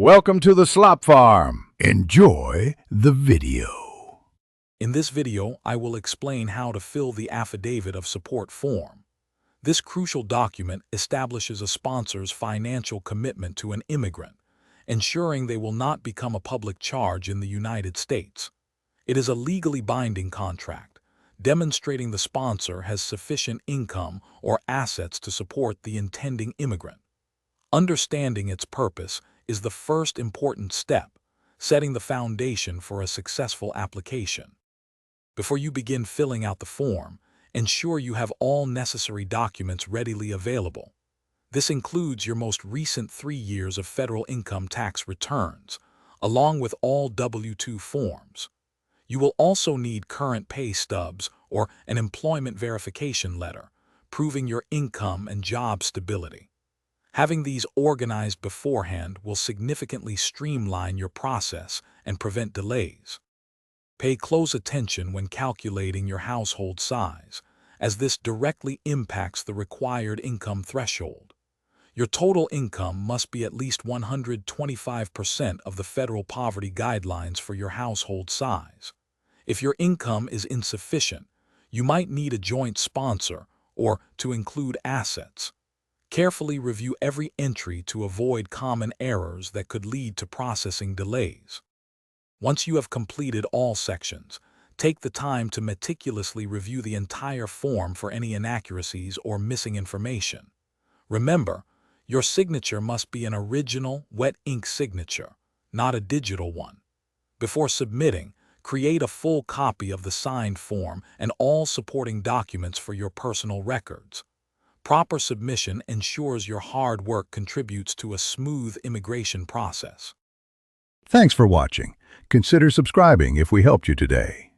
Welcome to the Slop Farm. Enjoy the video. In this video, I will explain how to fill the Affidavit of Support form. This crucial document establishes a sponsor's financial commitment to an immigrant, ensuring they will not become a public charge in the United States. It is a legally binding contract, demonstrating the sponsor has sufficient income or assets to support the intending immigrant. Understanding its purpose is the first important step, setting the foundation for a successful application. Before you begin filling out the form, ensure you have all necessary documents readily available. This includes your most recent 3 years of federal income tax returns, along with all W-2 forms. You will also need current pay stubs or an employment verification letter, proving your income and job stability. Having these organized beforehand will significantly streamline your process and prevent delays. Pay close attention when calculating your household size, as this directly impacts the required income threshold. Your total income must be at least 125% of the federal poverty guidelines for your household size. If your income is insufficient, you might need a joint sponsor or to include assets. Carefully review every entry to avoid common errors that could lead to processing delays. Once you have completed all sections, take the time to meticulously review the entire form for any inaccuracies or missing information. Remember, your signature must be an original, wet ink signature, not a digital one. Before submitting, create a full copy of the signed form and all supporting documents for your personal records. Proper submission ensures your hard work contributes to a smooth immigration process. Thanks for watching. Consider subscribing if we helped you today.